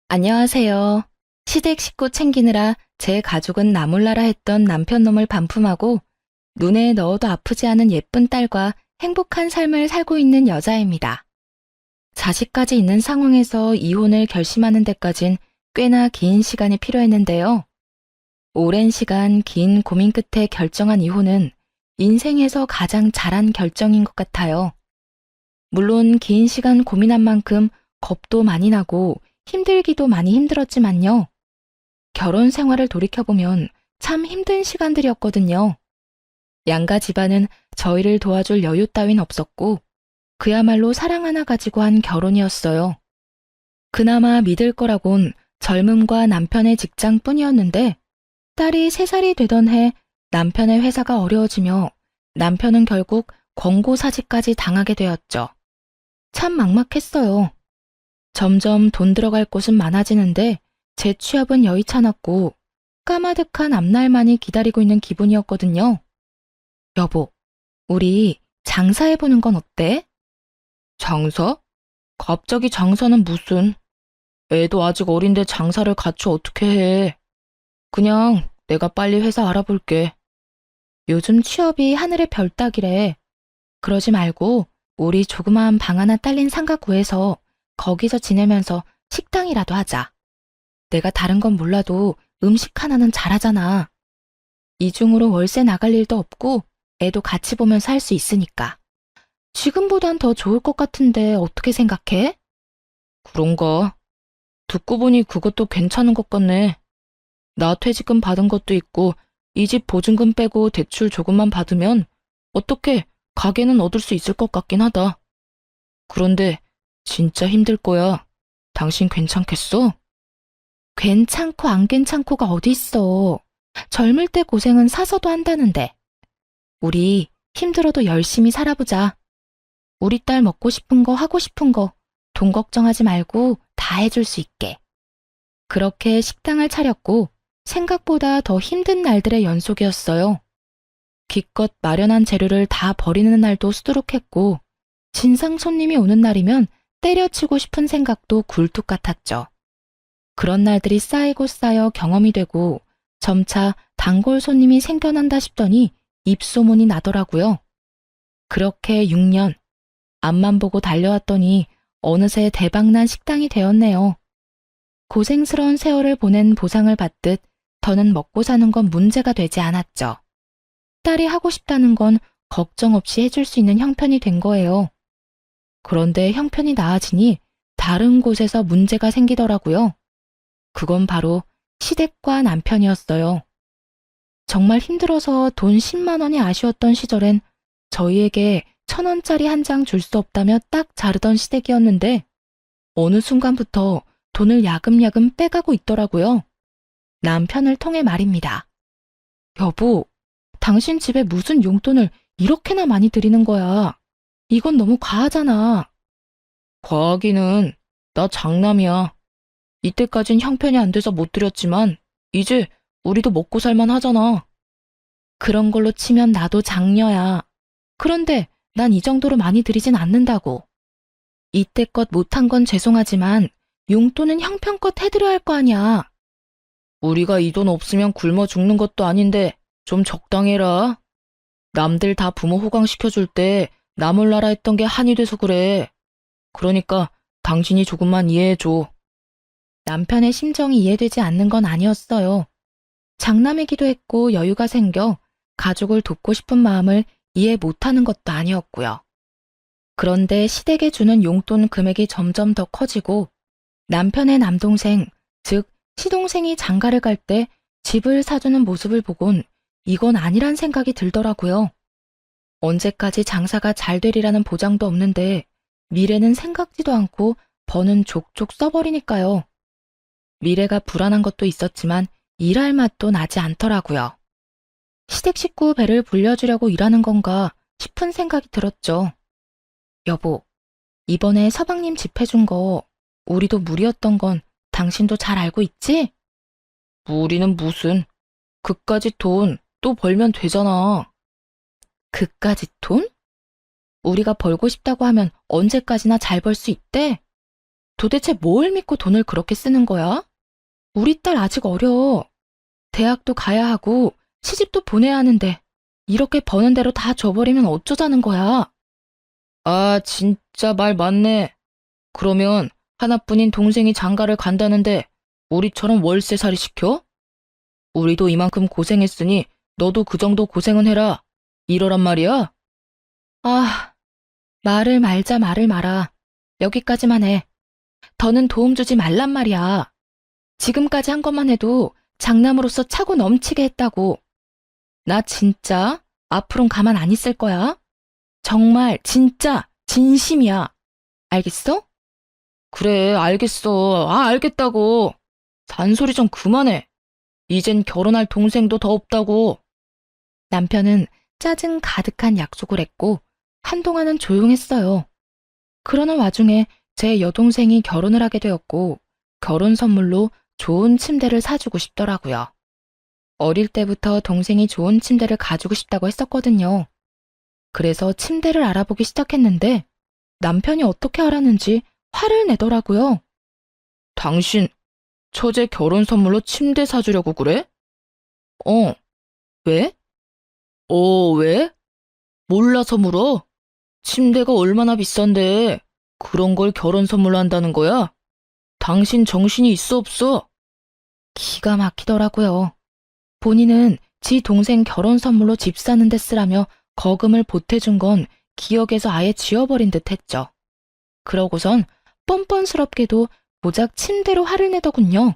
안녕하세요. 시댁 식구 챙기느라 제 가족은 나몰라라 했던 남편 놈을 반품하고 눈에 넣어도 아프지 않은 예쁜 딸과 행복한 삶을 살고 있는 여자입니다. 자식까지 있는 상황에서 이혼을 결심하는 데까진 꽤나 긴 시간이 필요했는데요. 오랜 시간 긴 고민 끝에 결정한 이혼은 인생에서 가장 잘한 결정인 것 같아요. 물론 긴 시간 고민한 만큼 겁도 많이 나고 힘들기도 많이 힘들었지만요. 결혼 생활을 돌이켜보면 참 힘든 시간들이었거든요. 양가 집안은 저희를 도와줄 여유 따윈 없었고 그야말로 사랑 하나 가지고 한 결혼이었어요. 그나마 믿을 거라곤 젊음과 남편의 직장뿐이었는데 딸이 3살이 되던 해 남편의 회사가 어려워지며 남편은 결국 권고사직까지 당하게 되었죠. 참 막막했어요. 점점 돈 들어갈 곳은 많아지는데 제 취업은 여의찮았고 까마득한 앞날만이 기다리고 있는 기분이었거든요. 여보, 우리 장사해보는 건 어때? 장사? 갑자기 장사는 무슨? 애도 아직 어린데 장사를 같이 어떻게 해? 그냥 내가 빨리 회사 알아볼게. 요즘 취업이 하늘의 별 따기래. 그러지 말고 우리 조그마한 방 하나 딸린 상가 구해서 거기서 지내면서 식당이라도 하자. 내가 다른 건 몰라도 음식 하나는 잘하잖아. 이중으로 월세 나갈 일도 없고 애도 같이 보면서 할 수 있으니까. 지금보단 더 좋을 것 같은데 어떻게 생각해? 그런가? 듣고 보니 그것도 괜찮은 것 같네. 나 퇴직금 받은 것도 있고 이 집 보증금 빼고 대출 조금만 받으면 어떻게 가게는 얻을 수 있을 것 같긴 하다. 그런데 진짜 힘들 거야. 당신 괜찮겠어? 괜찮고 안 괜찮고가 어디 있어. 젊을 때 고생은 사서도 한다는데. 우리 힘들어도 열심히 살아보자. 우리 딸 먹고 싶은 거 하고 싶은 거 돈 걱정하지 말고 다 해줄 수 있게. 그렇게 식당을 차렸고 생각보다 더 힘든 날들의 연속이었어요. 기껏 마련한 재료를 다 버리는 날도 수두룩했고 진상 손님이 오는 날이면 때려치고 싶은 생각도 굴뚝 같았죠. 그런 날들이 쌓이고 쌓여 경험이 되고 점차 단골 손님이 생겨난다 싶더니 입소문이 나더라고요. 그렇게 6년, 앞만 보고 달려왔더니 어느새 대박난 식당이 되었네요. 고생스러운 세월을 보낸 보상을 받듯 더는 먹고 사는 건 문제가 되지 않았죠. 딸이 하고 싶다는 건 걱정 없이 해줄 수 있는 형편이 된 거예요. 그런데 형편이 나아지니 다른 곳에서 문제가 생기더라고요. 그건 바로 시댁과 남편이었어요. 정말 힘들어서 돈 10만 원이 아쉬웠던 시절엔 저희에게 1,000원짜리 한 장 줄 수 없다며 딱 자르던 시댁이었는데 어느 순간부터 돈을 야금야금 빼가고 있더라고요. 남편을 통해 말입니다. 여보, 당신 집에 무슨 용돈을 이렇게나 많이 드리는 거야. 이건 너무 과하잖아. 과하기는 나 장남이야. 이때까진 형편이 안 돼서 못 드렸지만 이제 우리도 먹고 살만 하잖아. 그런 걸로 치면 나도 장녀야. 그런데 난 이 정도로 많이 드리진 않는다고. 이때껏 못한 건 죄송하지만 용돈은 형편껏 해드려야 할 거 아니야. 우리가 이 돈 없으면 굶어 죽는 것도 아닌데 좀 적당해라. 남들 다 부모 호강시켜줄 때 나 몰라라 했던 게 한이 돼서 그래. 그러니까 당신이 조금만 이해해줘. 남편의 심정이 이해되지 않는 건 아니었어요. 장남이기도 했고 여유가 생겨 가족을 돕고 싶은 마음을 이해 못하는 것도 아니었고요. 그런데 시댁에 주는 용돈 금액이 점점 더 커지고 남편의 남동생, 즉 시동생이 장가를 갈 때 집을 사주는 모습을 보곤 이건 아니란 생각이 들더라고요. 언제까지 장사가 잘 되리라는 보장도 없는데 미래는 생각지도 않고 버는 족족 써버리니까요. 미래가 불안한 것도 있었지만 일할 맛도 나지 않더라고요. 시댁 식구 배를 불려주려고 일하는 건가 싶은 생각이 들었죠. 여보, 이번에 서방님 집 해준 거 우리도 무리였던 건 당신도 잘 알고 있지? 무리는 무슨. 그까짓 돈 또 벌면 되잖아. 그까짓 돈? 우리가 벌고 싶다고 하면 언제까지나 잘 벌 수 있대? 도대체 뭘 믿고 돈을 그렇게 쓰는 거야? 우리 딸 아직 어려. 대학도 가야 하고 시집도 보내야 하는데 이렇게 버는 대로 다 줘버리면 어쩌자는 거야? 아, 진짜 말 맞네. 그러면 하나뿐인 동생이 장가를 간다는데 우리처럼 월세살이 시켜? 우리도 이만큼 고생했으니 너도 그 정도 고생은 해라. 이러란 말이야? 아, 말을 말자 말을 마라. 여기까지만 해. 더는 도움 주지 말란 말이야. 지금까지 한 것만 해도 장남으로서 차고 넘치게 했다고. 나 진짜 앞으론 가만 안 있을 거야. 정말 진짜 진심이야. 알겠어? 그래, 알겠어. 아, 알겠다고. 잔소리 좀 그만해. 이젠 결혼할 동생도 더 없다고. 남편은 짜증 가득한 약속을 했고 한동안은 조용했어요. 그러는 와중에 제 여동생이 결혼을 하게 되었고 결혼 선물로 좋은 침대를 사주고 싶더라고요. 어릴 때부터 동생이 좋은 침대를 가지고 싶다고 했었거든요. 그래서 침대를 알아보기 시작했는데 남편이 어떻게 알았는지 화를 내더라고요. 당신, 처제 결혼 선물로 침대 사주려고 그래? 왜? 왜? 몰라서 물어? 침대가 얼마나 비싼데 그런 걸 결혼 선물로 한다는 거야? 당신 정신이 있어 없어? 기가 막히더라고요. 본인은 지 동생 결혼 선물로 집 사는 데 쓰라며 거금을 보태준 건 기억에서 아예 지워버린 듯 했죠. 그러고선 뻔뻔스럽게도 고작 침대로 화를 내더군요.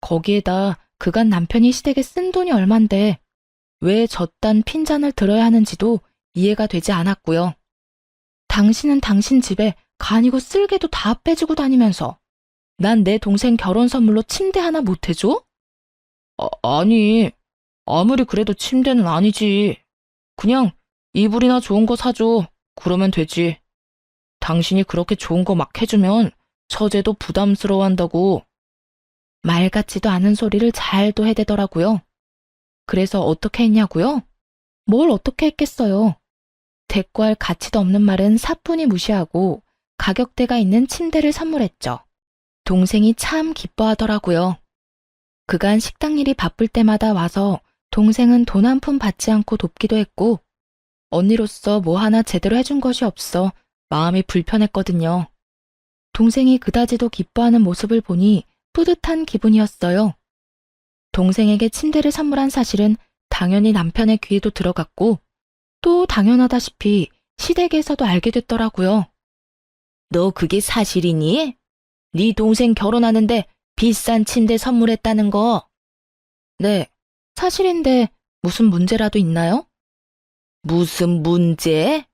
거기에다 그간 남편이 시댁에 쓴 돈이 얼만데 왜 저딴 핀잔을 들어야 하는지도 이해가 되지 않았고요. 당신은 당신 집에 간이고 쓸개도 다 빼주고 다니면서 난 내 동생 결혼 선물로 침대 하나 못 해줘? 아니, 아무리 그래도 침대는 아니지. 그냥 이불이나 좋은 거 사줘. 그러면 되지. 당신이 그렇게 좋은 거 막 해주면 처제도 부담스러워한다고. 말 같지도 않은 소리를 잘도 해대더라고요. 그래서 어떻게 했냐고요? 뭘 어떻게 했겠어요. 대꾸할 가치도 없는 말은 사뿐히 무시하고 가격대가 있는 침대를 선물했죠. 동생이 참 기뻐하더라고요. 그간 식당 일이 바쁠 때마다 와서 동생은 돈 한 푼 받지 않고 돕기도 했고 언니로서 뭐 하나 제대로 해준 것이 없어 마음이 불편했거든요. 동생이 그다지도 기뻐하는 모습을 보니 뿌듯한 기분이었어요. 동생에게 침대를 선물한 사실은 당연히 남편의 귀에도 들어갔고 또 당연하다시피 시댁에서도 알게 됐더라고요. 너 그게 사실이니? 네 동생 결혼하는데 비싼 침대 선물했다는 거. 네, 사실인데 무슨 문제라도 있나요? 무슨 문제?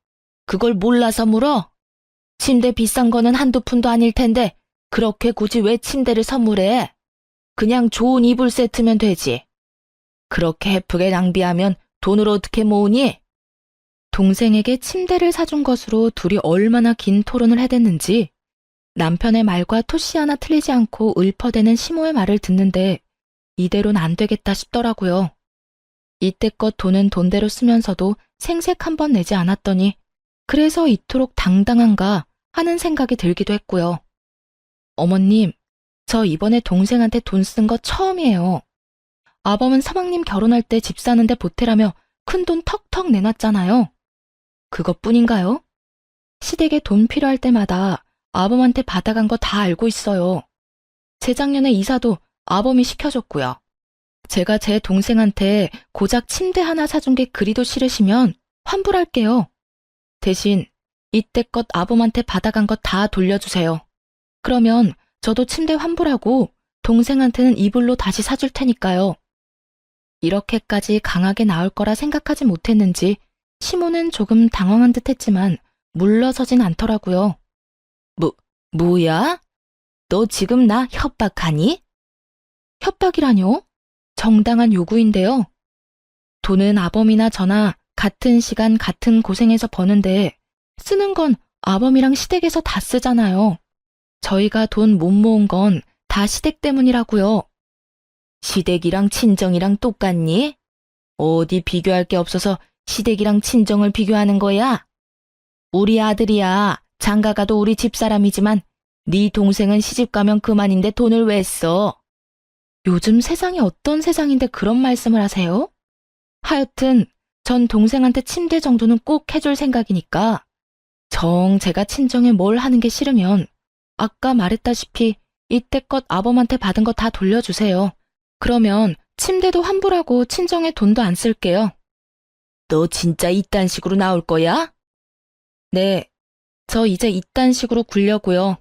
그걸 몰라서 물어? 침대 비싼 거는 한두 푼도 아닐 텐데 그렇게 굳이 왜 침대를 선물해? 그냥 좋은 이불 세트면 되지. 그렇게 헤프게 낭비하면 돈을 어떻게 모으니? 동생에게 침대를 사준 것으로 둘이 얼마나 긴 토론을 해댔는지 남편의 말과 토시 하나 틀리지 않고 읊어대는 시모의 말을 듣는데 이대로는 안 되겠다 싶더라고요. 이때껏 돈은 돈대로 쓰면서도 생색 한 번 내지 않았더니 그래서 이토록 당당한가 하는 생각이 들기도 했고요. 어머님, 저 이번에 동생한테 돈 쓴 거 처음이에요. 아범은 서방님 결혼할 때 집 사는데 보태라며 큰 돈 턱턱 내놨잖아요. 그것뿐인가요? 시댁에 돈 필요할 때마다 아범한테 받아간 거 다 알고 있어요. 재작년에 이사도 아범이 시켜줬고요. 제가 제 동생한테 고작 침대 하나 사준 게 그리도 싫으시면 환불할게요. 대신 이때껏 아범한테 받아간 거 다 돌려주세요. 그러면 저도 침대 환불하고 동생한테는 이불로 다시 사줄 테니까요. 이렇게까지 강하게 나올 거라 생각하지 못했는지 시모는 조금 당황한 듯 했지만 물러서진 않더라고요. 뭐야? 너 지금 나 협박하니? 협박이라뇨? 정당한 요구인데요. 돈은 아범이나 저나 같은 시간 같은 고생해서 버는데 쓰는 건 아범이랑 시댁에서 다 쓰잖아요. 저희가 돈 못 모은 건 다 시댁 때문이라고요. 시댁이랑 친정이랑 똑같니? 어디 비교할 게 없어서 시댁이랑 친정을 비교하는 거야? 우리 아들이야. 장가가도 우리 집사람이지만 네 동생은 시집 가면 그만인데 돈을 왜 써? 요즘 세상이 어떤 세상인데 그런 말씀을 하세요? 하여튼 전 동생한테 침대 정도는 꼭 해줄 생각이니까 정 제가 친정에 뭘 하는 게 싫으면 아까 말했다시피 이때껏 아범한테 받은 거 다 돌려주세요. 그러면 침대도 환불하고 친정에 돈도 안 쓸게요. 너 진짜 이딴 식으로 나올 거야? 네, 저 이제 이딴 식으로 굴려고요.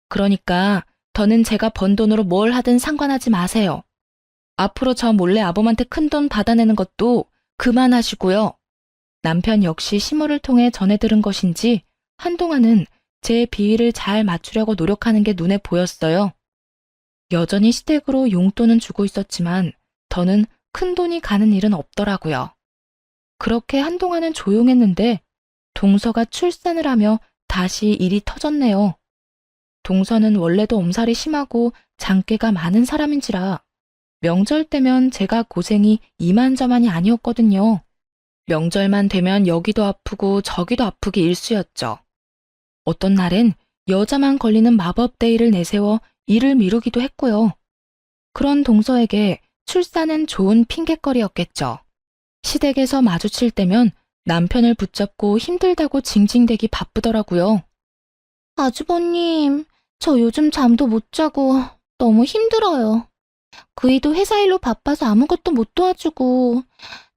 그러니까 더는 제가 번 돈으로 뭘 하든 상관하지 마세요. 앞으로 저 몰래 아범한테 큰돈 받아내는 것도 그만하시고요. 남편 역시 시무를 통해 전해 들은 것인지 한동안은 제 비위를 잘 맞추려고 노력하는 게 눈에 보였어요. 여전히 시댁으로 용돈은 주고 있었지만 더는 큰돈이 가는 일은 없더라고요. 그렇게 한동안은 조용했는데 동서가 출산을 하며 다시 일이 터졌네요. 동서는 원래도 엄살이 심하고 장깨가 많은 사람인지라 명절 때면 제가 고생이 이만저만이 아니었거든요. 명절만 되면 여기도 아프고 저기도 아프기 일쑤였죠. 어떤 날엔 여자만 걸리는 마법데이를 내세워 일을 미루기도 했고요. 그런 동서에게 출산은 좋은 핑곗거리였겠죠. 시댁에서 마주칠 때면 남편을 붙잡고 힘들다고 징징대기 바쁘더라고요. 아주버님, 저 요즘 잠도 못 자고 너무 힘들어요. 그이도 회사 일로 바빠서 아무것도 못 도와주고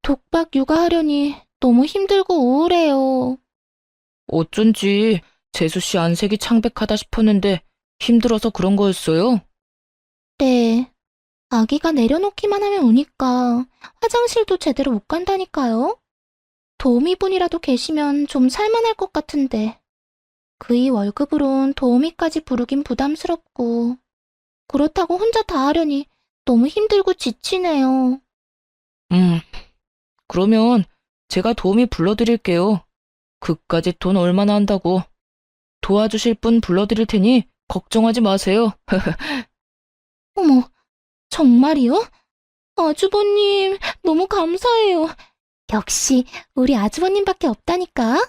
독박 육아하려니 너무 힘들고 우울해요. 어쩐지 재수씨 안색이 창백하다 싶었는데 힘들어서 그런 거였어요? 네. 아기가 내려놓기만 하면 우니까 화장실도 제대로 못 간다니까요. 도우미분이라도 계시면 좀 살만할 것 같은데 그이 월급으론 도우미까지 부르긴 부담스럽고 그렇다고 혼자 다 하려니 너무 힘들고 지치네요. 그러면 제가 도우미 불러드릴게요. 그까짓 돈 얼마나 한다고. 도와주실 분 불러드릴 테니 걱정하지 마세요. 어머, 정말이요? 아주버님, 너무 감사해요. 역시 우리 아주버님밖에 없다니까.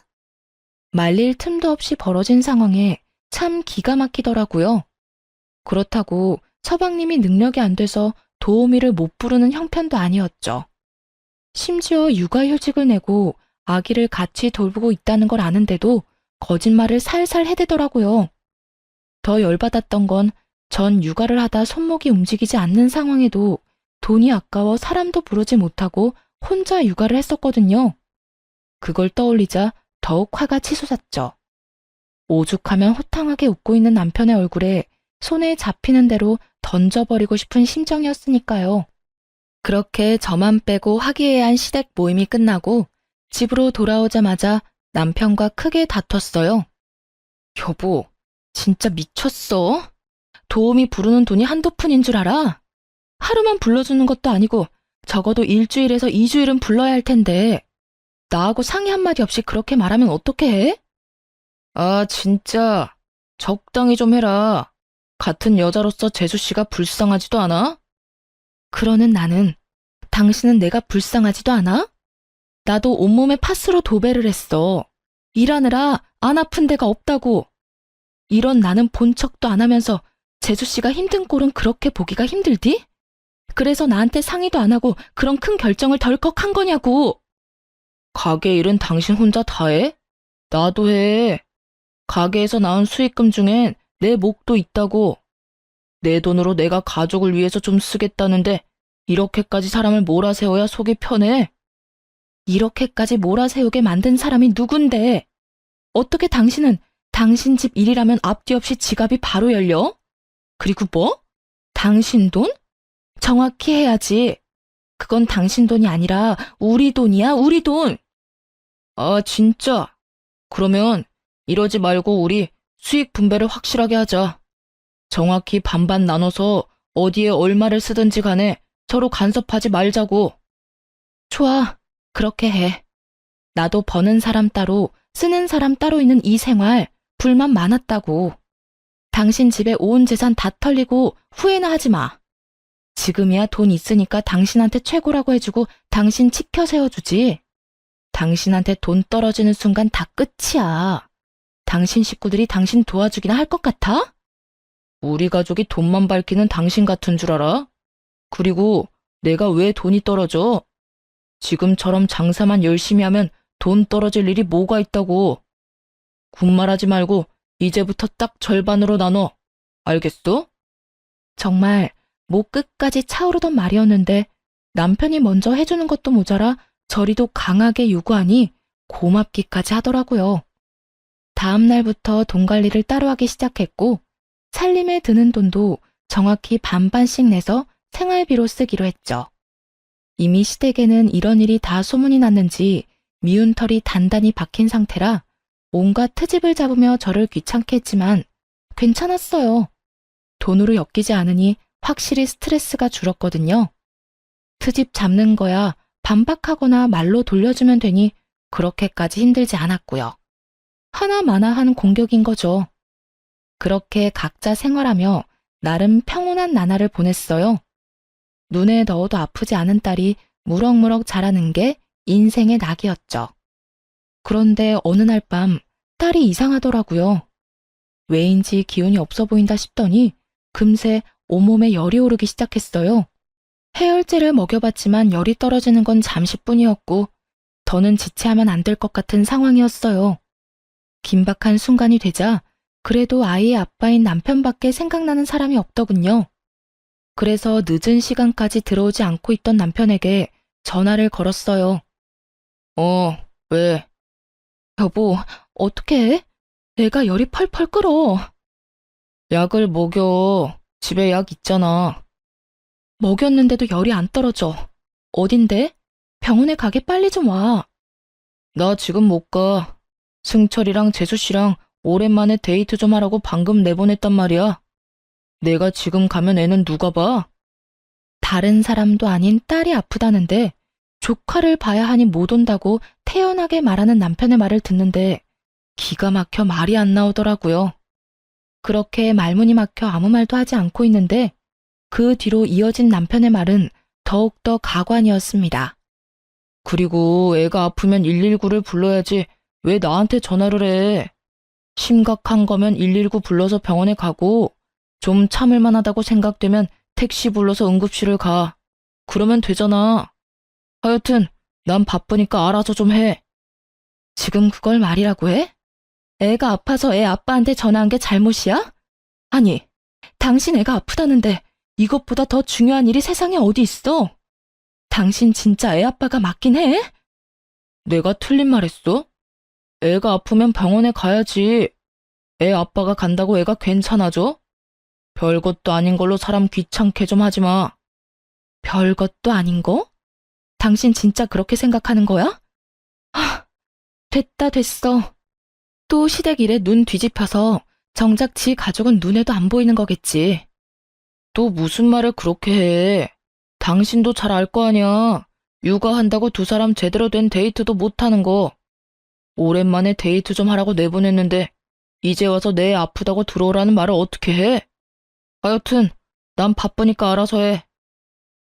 말릴 틈도 없이 벌어진 상황에 참 기가 막히더라고요. 그렇다고 서방님이 능력이 안 돼서 도우미를 못 부르는 형편도 아니었죠. 심지어 육아휴직을 내고 아기를 같이 돌보고 있다는 걸 아는데도 거짓말을 살살 해대더라고요. 더 열받았던 건 전 육아를 하다 손목이 움직이지 않는 상황에도 돈이 아까워 사람도 부르지 못하고 혼자 육아를 했었거든요. 그걸 떠올리자 더욱 화가 치솟았죠. 오죽하면 호탕하게 웃고 있는 남편의 얼굴에 손에 잡히는 대로 던져버리고 싶은 심정이었으니까요. 그렇게 저만 빼고 화기애애한 시댁 모임이 끝나고 집으로 돌아오자마자 남편과 크게 다퉜어요. 여보, 진짜 미쳤어? 도우미 부르는 돈이 한두 푼인 줄 알아? 하루만 불러주는 것도 아니고 적어도 일주일에서 2주일은 불러야 할 텐데 나하고 상의 한마디 없이 그렇게 말하면 어떻게 해? 아, 진짜 적당히 좀 해라. 같은 여자로서 재수씨가 불쌍하지도 않아? 그러는 나는 당신은 내가 불쌍하지도 않아? 나도 온몸에 파스로 도배를 했어. 일하느라 안 아픈 데가 없다고. 이런 나는 본 척도 안 하면서 재수씨가 힘든 꼴은 그렇게 보기가 힘들디? 그래서 나한테 상의도 안 하고 그런 큰 결정을 덜컥 한 거냐고. 가게 일은 당신 혼자 다 해? 나도 해. 가게에서 나온 수익금 중엔 내 몫도 있다고. 내 돈으로 내가 가족을 위해서 좀 쓰겠다는데 이렇게까지 사람을 몰아세워야 속이 편해? 이렇게까지 몰아세우게 만든 사람이 누군데? 어떻게 당신은 당신 집 일이라면 앞뒤 없이 지갑이 바로 열려? 그리고 뭐? 당신 돈? 정확히 해야지. 그건 당신 돈이 아니라 우리 돈이야, 우리 돈. 아, 진짜? 그러면 이러지 말고 우리 수익 분배를 확실하게 하자. 정확히 반반 나눠서 어디에 얼마를 쓰든지 간에 서로 간섭하지 말자고. 좋아, 그렇게 해. 나도 버는 사람 따로 쓰는 사람 따로 있는 이 생활 불만 많았다고. 당신 집에 온 재산 다 털리고 후회나 하지 마. 지금이야 돈 있으니까 당신한테 최고라고 해주고 당신 치켜 세워주지. 당신한테 돈 떨어지는 순간 다 끝이야. 당신 식구들이 당신 도와주기나 할 것 같아? 우리 가족이 돈만 밝히는 당신 같은 줄 알아? 그리고 내가 왜 돈이 떨어져? 지금처럼 장사만 열심히 하면 돈 떨어질 일이 뭐가 있다고. 군말하지 말고 이제부터 딱 절반으로 나눠. 알겠어? 정말 목 끝까지 차오르던 말이었는데 남편이 먼저 해주는 것도 모자라 저리도 강하게 요구하니 고맙기까지 하더라고요. 다음 날부터 돈 관리를 따로 하기 시작했고 살림에 드는 돈도 정확히 반반씩 내서 생활비로 쓰기로 했죠. 이미 시댁에는 이런 일이 다 소문이 났는지 미운 털이 단단히 박힌 상태라 온갖 트집을 잡으며 저를 귀찮게 했지만 괜찮았어요. 돈으로 엮이지 않으니 확실히 스트레스가 줄었거든요. 트집 잡는 거야 반박하거나 말로 돌려주면 되니 그렇게까지 힘들지 않았고요. 하나마나한 공격인 거죠. 그렇게 각자 생활하며 나름 평온한 나날을 보냈어요. 눈에 넣어도 아프지 않은 딸이 무럭무럭 자라는 게 인생의 낙이었죠. 그런데 어느 날 밤 딸이 이상하더라고요. 왜인지 기운이 없어 보인다 싶더니 금세 온몸에 열이 오르기 시작했어요. 해열제를 먹여봤지만 열이 떨어지는 건 잠시뿐이었고 더는 지체하면 안 될 것 같은 상황이었어요. 긴박한 순간이 되자 그래도 아이의 아빠인 남편밖에 생각나는 사람이 없더군요. 그래서 늦은 시간까지 들어오지 않고 있던 남편에게 전화를 걸었어요. 왜? 여보, 어떻게 해? 애가 열이 펄펄 끓어. 약을 먹여. 집에 약 있잖아. 먹였는데도 열이 안 떨어져. 어딘데? 병원에 가게 빨리 좀 와. 나 지금 못 가. 승철이랑 재수씨랑 오랜만에 데이트 좀 하라고 방금 내보냈단 말이야. 내가 지금 가면 애는 누가 봐? 다른 사람도 아닌 딸이 아프다는데 조카를 봐야 하니 못 온다고 태연하게 말하는 남편의 말을 듣는데 기가 막혀 말이 안 나오더라고요. 그렇게 말문이 막혀 아무 말도 하지 않고 있는데 그 뒤로 이어진 남편의 말은 더욱더 가관이었습니다. 그리고 애가 아프면 119를 불러야지 왜 나한테 전화를 해? 심각한 거면 119 불러서 병원에 가고 좀 참을 만하다고 생각되면 택시 불러서 응급실을 가. 그러면 되잖아. 하여튼 난 바쁘니까 알아서 좀 해. 지금 그걸 말이라고 해? 애가 아파서 애 아빠한테 전화한 게 잘못이야? 아니, 당신 애가 아프다는데 이것보다 더 중요한 일이 세상에 어디 있어? 당신 진짜 애 아빠가 맞긴 해? 내가 틀린 말 했어? 애가 아프면 병원에 가야지. 애 아빠가 간다고 애가 괜찮아져? 별것도 아닌 걸로 사람 귀찮게 좀 하지 마. 별것도 아닌 거? 당신 진짜 그렇게 생각하는 거야? 됐어. 또 시댁 일에 눈 뒤집혀서 정작 지 가족은 눈에도 안 보이는 거겠지. 또 무슨 말을 그렇게 해. 당신도 잘 알 거 아니야. 육아한다고 두 사람 제대로 된 데이트도 못하는 거. 오랜만에 데이트 좀 하라고 내보냈는데 이제 와서 내 아프다고 들어오라는 말을 어떻게 해? 하여튼 난 바쁘니까 알아서 해.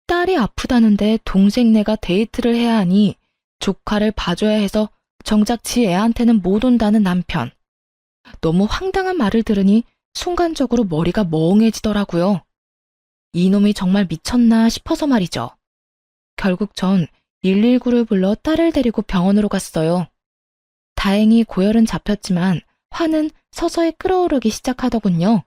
딸이 아프다는데 동생네가 데이트를 해야 하니 조카를 봐줘야 해서 정작 지 애한테는 못 온다는 남편. 너무 황당한 말을 들으니 순간적으로 머리가 멍해지더라고요. 이놈이 정말 미쳤나 싶어서 말이죠. 결국 전 119를 불러 딸을 데리고 병원으로 갔어요. 다행히 고열은 잡혔지만 화는 서서히 끓어오르기 시작하더군요.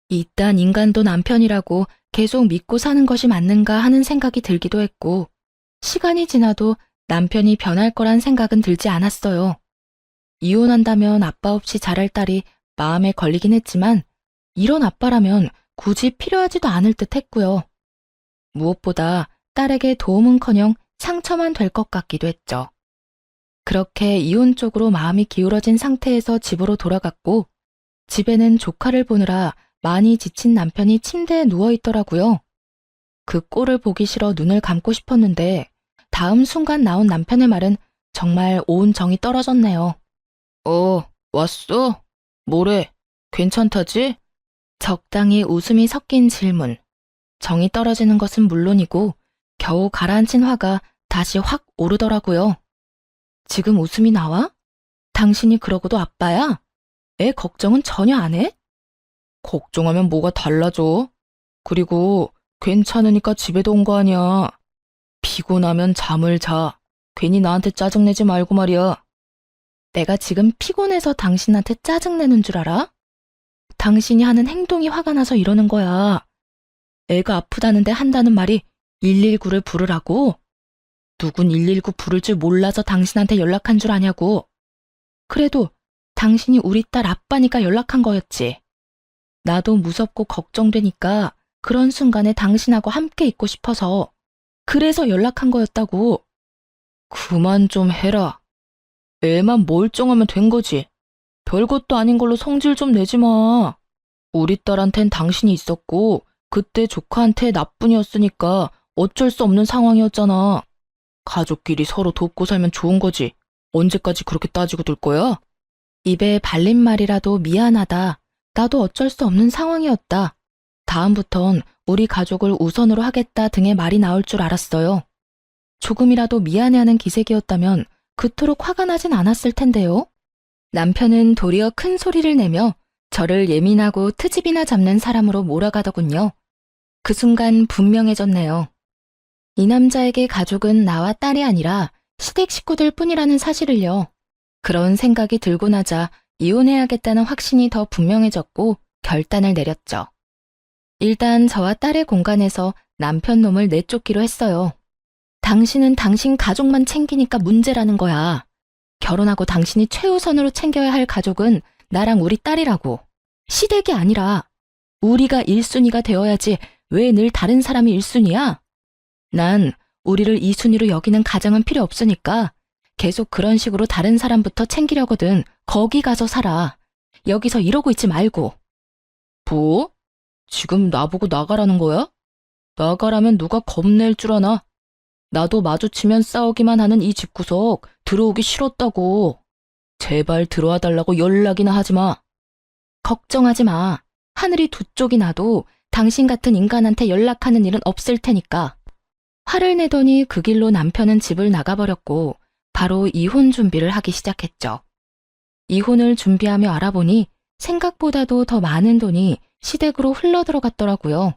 이딴 인간도 남편이라고 계속 믿고 사는 것이 맞는가 하는 생각이 들기도 했고 시간이 지나도 남편이 변할 거란 생각은 들지 않았어요. 이혼한다면 아빠 없이 자랄 딸이 마음에 걸리긴 했지만 이런 아빠라면 굳이 필요하지도 않을 듯 했고요. 무엇보다 딸에게 도움은커녕 상처만 될 것 같기도 했죠. 그렇게 이혼 쪽으로 마음이 기울어진 상태에서 집으로 돌아갔고 집에는 조카를 보느라 많이 지친 남편이 침대에 누워있더라고요. 그 꼴을 보기 싫어 눈을 감고 싶었는데 다음 순간 나온 남편의 말은 정말 온 정이 떨어졌네요. 왔어? 뭐래? 괜찮다지? 적당히 웃음이 섞인 질문. 정이 떨어지는 것은 물론이고 겨우 가라앉힌 화가 다시 확 오르더라고요. 지금 웃음이 나와? 당신이 그러고도 아빠야? 애 걱정은 전혀 안 해? 걱정하면 뭐가 달라져? 그리고 괜찮으니까 집에도 온 거 아니야. 피곤하면 잠을 자. 괜히 나한테 짜증내지 말고 말이야. 내가 지금 피곤해서 당신한테 짜증내는 줄 알아? 당신이 하는 행동이 화가 나서 이러는 거야. 애가 아프다는데 한다는 말이 119를 부르라고? 누군 119 부를 줄 몰라서 당신한테 연락한 줄 아냐고. 그래도 당신이 우리 딸 아빠니까 연락한 거였지. 나도 무섭고 걱정되니까 그런 순간에 당신하고 함께 있고 싶어서 그래서 연락한 거였다고. 그만 좀 해라. 애만 멀쩡하면 된 거지. 별것도 아닌 걸로 성질 좀 내지 마. 우리 딸한텐 당신이 있었고 그때 조카한테 나뿐이었으니까 어쩔 수 없는 상황이었잖아. 가족끼리 서로 돕고 살면 좋은 거지. 언제까지 그렇게 따지고 둘 거야? 입에 발린 말이라도 미안하다. 나도 어쩔 수 없는 상황이었다. 다음부턴 우리 가족을 우선으로 하겠다 등의 말이 나올 줄 알았어요. 조금이라도 미안해하는 기색이었다면 그토록 화가 나진 않았을 텐데요. 남편은 도리어 큰 소리를 내며 저를 예민하고 트집이나 잡는 사람으로 몰아가더군요. 그 순간 분명해졌네요. 이 남자에게 가족은 나와 딸이 아니라 시댁 식구들 뿐이라는 사실을요. 그런 생각이 들고 나자 이혼해야겠다는 확신이 더 분명해졌고 결단을 내렸죠. 일단 저와 딸의 공간에서 남편 놈을 내쫓기로 했어요. 당신은 당신 가족만 챙기니까 문제라는 거야. 결혼하고 당신이 최우선으로 챙겨야 할 가족은 나랑 우리 딸이라고. 시댁이 아니라 우리가 1순위가 되어야지 왜 늘 다른 사람이 1순위야? 난 우리를 2순위로 여기는 가정은 필요 없으니까 계속 그런 식으로 다른 사람부터 챙기려거든. 거기 가서 살아. 여기서 이러고 있지 말고. 뭐? 지금 나보고 나가라는 거야? 나가라면 누가 겁낼 줄 아나? 나도 마주치면 싸우기만 하는 이 집구석 들어오기 싫었다고. 제발 들어와 달라고 연락이나 하지 마. 걱정하지 마. 하늘이 두 쪽이 나도 당신 같은 인간한테 연락하는 일은 없을 테니까. 화를 내더니 그 길로 남편은 집을 나가버렸고 바로 이혼 준비를 하기 시작했죠. 이혼을 준비하며 알아보니 생각보다도 더 많은 돈이 시댁으로 흘러들어갔더라고요.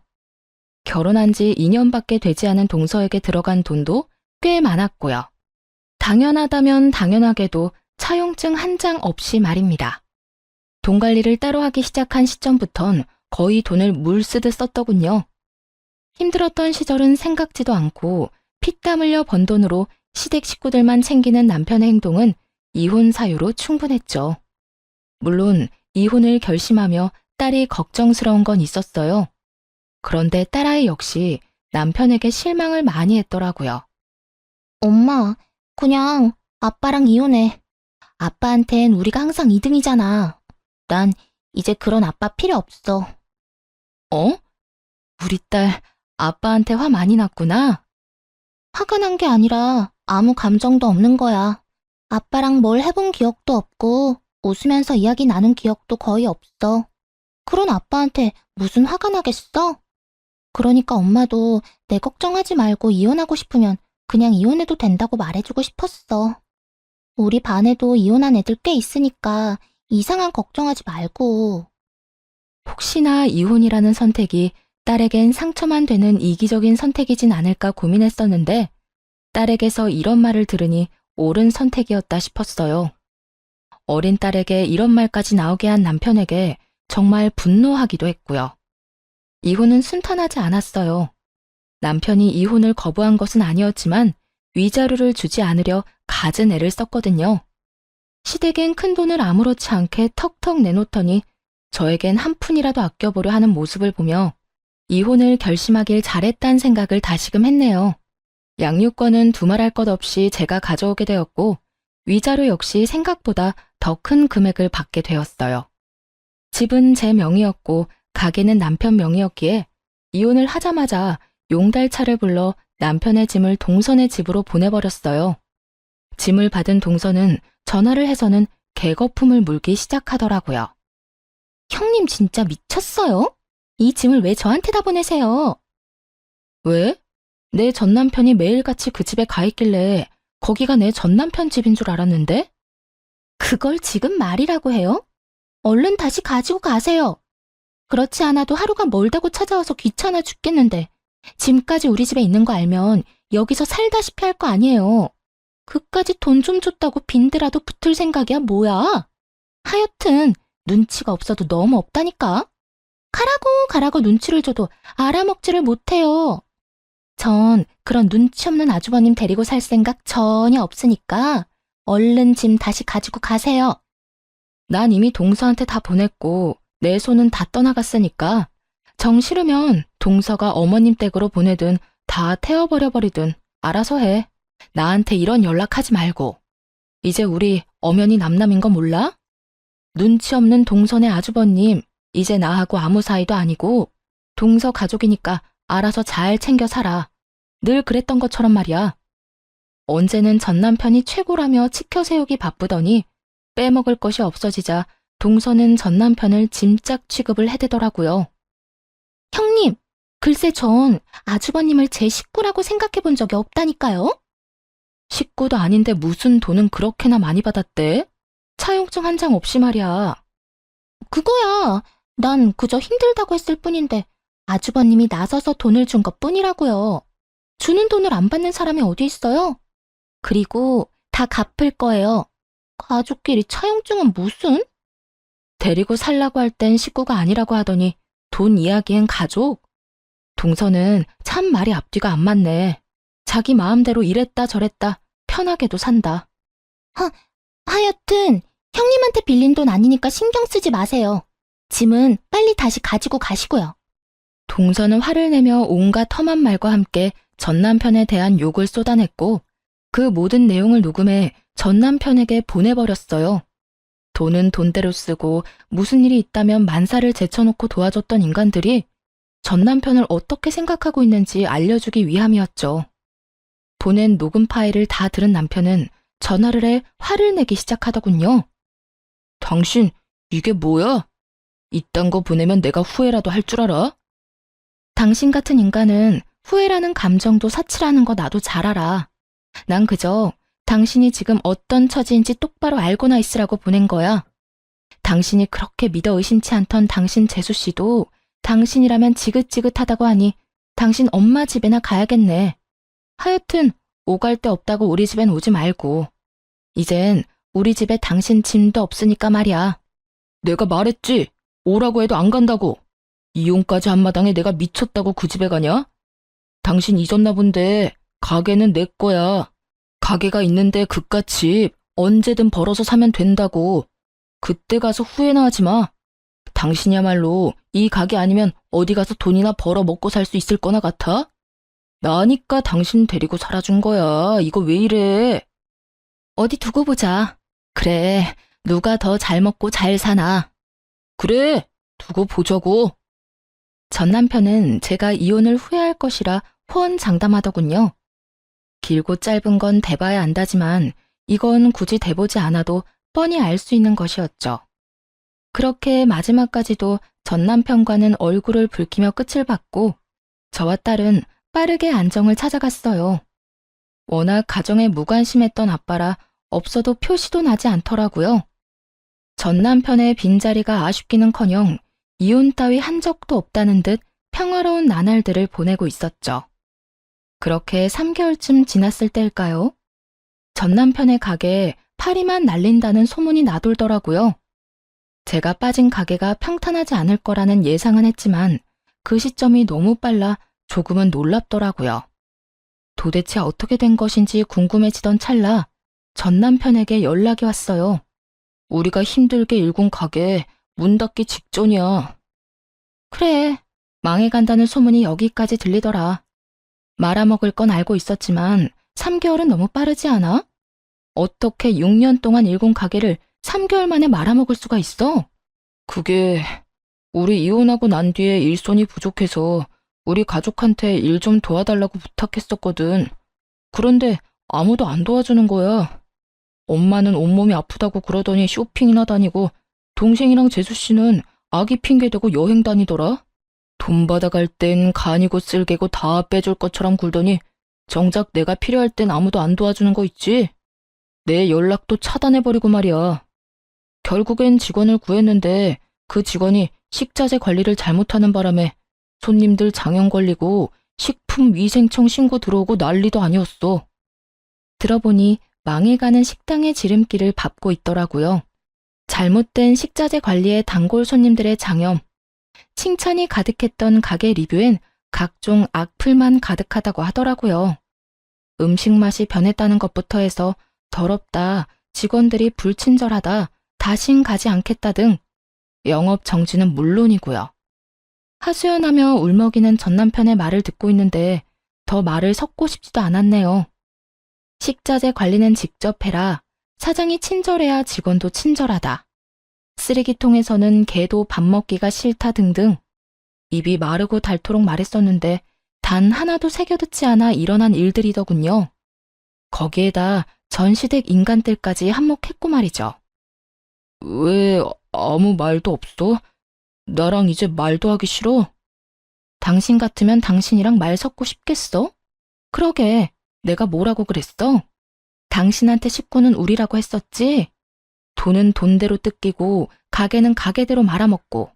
결혼한 지 2년밖에 되지 않은 동서에게 들어간 돈도 꽤 많았고요. 당연하다면 당연하게도 차용증 한 장 없이 말입니다. 돈 관리를 따로 하기 시작한 시점부턴 거의 돈을 물 쓰듯 썼더군요. 힘들었던 시절은 생각지도 않고 피땀 흘려 번 돈으로 시댁 식구들만 챙기는 남편의 행동은 이혼 사유로 충분했죠. 물론 이혼을 결심하며 딸이 걱정스러운 건 있었어요. 그런데 딸아이 역시 남편에게 실망을 많이 했더라고요. 엄마, 그냥 아빠랑 이혼해. 아빠한텐 우리가 항상 2등이잖아. 난 이제 그런 아빠 필요 없어. 어? 우리 딸 아빠한테 화 많이 났구나? 화가 난 게 아니라 아무 감정도 없는 거야. 아빠랑 뭘 해본 기억도 없고 웃으면서 이야기 나눈 기억도 거의 없어. 그런 아빠한테 무슨 화가 나겠어? 그러니까 엄마도 내 걱정하지 말고 이혼하고 싶으면 그냥 이혼해도 된다고 말해주고 싶었어. 우리 반에도 이혼한 애들 꽤 있으니까 이상한 걱정하지 말고. 혹시나 이혼이라는 선택이 딸에겐 상처만 되는 이기적인 선택이진 않을까 고민했었는데 딸에게서 이런 말을 들으니 옳은 선택이었다 싶었어요. 어린 딸에게 이런 말까지 나오게 한 남편에게 정말 분노하기도 했고요. 이혼은 순탄하지 않았어요. 남편이 이혼을 거부한 것은 아니었지만 위자료를 주지 않으려 갖은 애를 썼거든요. 시댁엔 큰돈을 아무렇지 않게 턱턱 내놓더니 저에겐 한 푼이라도 아껴보려 하는 모습을 보며 이혼을 결심하길 잘했다는 생각을 다시금 했네요. 양육권은 두말할 것 없이 제가 가져오게 되었고 위자료 역시 생각보다 더 큰 금액을 받게 되었어요. 집은 제 명의였고 가게는 남편 명의였기에 이혼을 하자마자 용달차를 불러 남편의 짐을 동선의 집으로 보내버렸어요. 짐을 받은 동선은 전화를 해서는 개거품을 물기 시작하더라고요. 형님 진짜 미쳤어요? 이 짐을 왜 저한테다 보내세요? 왜? 내 전남편이 매일같이 그 집에 가 있길래 거기가 내 전남편 집인 줄 알았는데? 그걸 지금 말이라고 해요? 얼른 다시 가지고 가세요. 그렇지 않아도 하루가 멀다고 찾아와서 귀찮아 죽겠는데 짐까지 우리 집에 있는 거 알면 여기서 살다시피 할 거 아니에요. 그까지 돈 좀 줬다고 빈대라도 붙을 생각이야 뭐야? 하여튼 눈치가 없어도 너무 없다니까. 가라고 눈치를 줘도 알아먹지를 못해요. 전 그런 눈치 없는 아주버님 데리고 살 생각 전혀 없으니까 얼른 짐 다시 가지고 가세요. 난 이미 동서한테 다 보냈고 내 손은 다 떠나갔으니까 정 싫으면 동서가 어머님 댁으로 보내든 다 태워버려버리든 알아서 해. 나한테 이런 연락하지 말고. 이제 우리 엄연히 남남인 거 몰라? 눈치 없는 동선의 아주버님, 이제 나하고 아무 사이도 아니고 동서 가족이니까 알아서 잘 챙겨 살아. 늘 그랬던 것처럼 말이야. 언제는 전 남편이 최고라며 치켜세우기 바쁘더니 빼먹을 것이 없어지자 동서는 전 남편을 짐짝 취급을 해대더라고요. 형님, 글쎄 전 아주버님을 제 식구라고 생각해 본 적이 없다니까요. 식구도 아닌데 무슨 돈은 그렇게나 많이 받았대? 차용증 한 장 없이 말이야. 그거야. 난 그저 힘들다고 했을 뿐인데 아주버님이 나서서 돈을 준 것뿐이라고요. 주는 돈을 안 받는 사람이 어디 있어요? 그리고 다 갚을 거예요. 가족끼리 차용증은 무슨? 데리고 살라고 할 땐 식구가 아니라고 하더니 돈 이야기엔 가족? 동서는 참 말이 앞뒤가 안 맞네. 자기 마음대로 이랬다 저랬다 편하게도 산다. 하여튼 형님한테 빌린 돈 아니니까 신경 쓰지 마세요. 짐은 빨리 다시 가지고 가시고요. 동서는 화를 내며 온갖 험한 말과 함께 전 남편에 대한 욕을 쏟아냈고 그 모든 내용을 녹음해 전 남편에게 보내버렸어요. 돈은 돈대로 쓰고 무슨 일이 있다면 만사를 제쳐놓고 도와줬던 인간들이 전 남편을 어떻게 생각하고 있는지 알려주기 위함이었죠. 보낸 녹음 파일을 다 들은 남편은 전화를 해 화를 내기 시작하더군요. 당신 이게 뭐야? 이딴 거 보내면 내가 후회라도 할 줄 알아? 당신 같은 인간은 후회라는 감정도 사치라는 거 나도 잘 알아. 난 그저 당신이 지금 어떤 처지인지 똑바로 알고나 있으라고 보낸 거야. 당신이 그렇게 믿어 의심치 않던 당신 재수씨도 당신이라면 지긋지긋하다고 하니 당신 엄마 집에나 가야겠네. 하여튼 오갈 데 없다고 우리 집엔 오지 말고. 이젠 우리 집에 당신 짐도 없으니까 말이야. 내가 말했지. 오라고 해도 안 간다고. 이혼까지 한 마당에 내가 미쳤다고 그 집에 가냐? 당신 잊었나 본데 가게는 내 거야. 가게가 있는데 그깟 집 언제든 벌어서 사면 된다고. 그때 가서 후회나 하지 마. 당신이야말로 이 가게 아니면 어디 가서 돈이나 벌어 먹고 살 수 있을 거나 같아? 나니까 당신 데리고 살아준 거야. 이거 왜 이래? 어디 두고 보자. 그래, 누가 더 잘 먹고 잘 사나. 그래, 두고 보자고. 전 남편은 제가 이혼을 후회할 것이라 호언장담하더군요. 길고 짧은 건 대봐야 안다지만 이건 굳이 대보지 않아도 뻔히 알 수 있는 것이었죠. 그렇게 마지막까지도 전 남편과는 얼굴을 붉히며 끝을 봤고 저와 딸은 빠르게 안정을 찾아갔어요. 워낙 가정에 무관심했던 아빠라 없어도 표시도 나지 않더라고요. 전 남편의 빈자리가 아쉽기는커녕 이혼 따위 한 적도 없다는 듯 평화로운 나날들을 보내고 있었죠. 그렇게 3개월쯤 지났을 때일까요? 전 남편의 가게에 파리만 날린다는 소문이 나돌더라고요. 제가 빠진 가게가 평탄하지 않을 거라는 예상은 했지만 그 시점이 너무 빨라 조금은 놀랍더라고요. 도대체 어떻게 된 것인지 궁금해지던 찰나 전 남편에게 연락이 왔어요. 우리가 힘들게 일군 가게 문 닫기 직전이야. 그래, 망해간다는 소문이 여기까지 들리더라. 말아먹을 건 알고 있었지만 3개월은 너무 빠르지 않아? 어떻게 6년 동안 일군 가게를 3개월 만에 말아먹을 수가 있어? 그게 우리 이혼하고 난 뒤에 일손이 부족해서 우리 가족한테 일 좀 도와달라고 부탁했었거든. 그런데 아무도 안 도와주는 거야. 엄마는 온몸이 아프다고 그러더니 쇼핑이나 다니고 동생이랑 재수씨는 아기 핑계대고 여행 다니더라. 돈 받아갈 땐 간이고 쓸개고 다 빼줄 것처럼 굴더니 정작 내가 필요할 땐 아무도 안 도와주는 거 있지? 내 연락도 차단해버리고 말이야. 결국엔 직원을 구했는데 그 직원이 식자재 관리를 잘못하는 바람에 손님들 장염 걸리고 식품위생청 신고 들어오고 난리도 아니었어. 들어보니 망해가는 식당의 지름길을 밟고 있더라고요. 잘못된 식자재 관리에 단골 손님들의 장염, 칭찬이 가득했던 가게 리뷰엔 각종 악플만 가득하다고 하더라고요. 음식 맛이 변했다는 것부터 해서 더럽다, 직원들이 불친절하다, 다신 가지 않겠다 등 영업 정지는 물론이고요. 하소연하며 울먹이는 전 남편의 말을 듣고 있는데 더 말을 섞고 싶지도 않았네요. 식자재 관리는 직접 해라. 사장이 친절해야 직원도 친절하다. 쓰레기통에서는 개도 밥 먹기가 싫다 등등 입이 마르고 닳도록 말했었는데 단 하나도 새겨듣지 않아 일어난 일들이더군요. 거기에다 전 시댁 인간들까지 한몫했고 말이죠. 왜 아무 말도 없어? 나랑 이제 말도 하기 싫어? 당신 같으면 당신이랑 말 섞고 싶겠어? 그러게, 내가 뭐라고 그랬어? 당신한테 식구는 우리라고 했었지? 돈은 돈대로 뜯기고 가게는 가게대로 말아먹고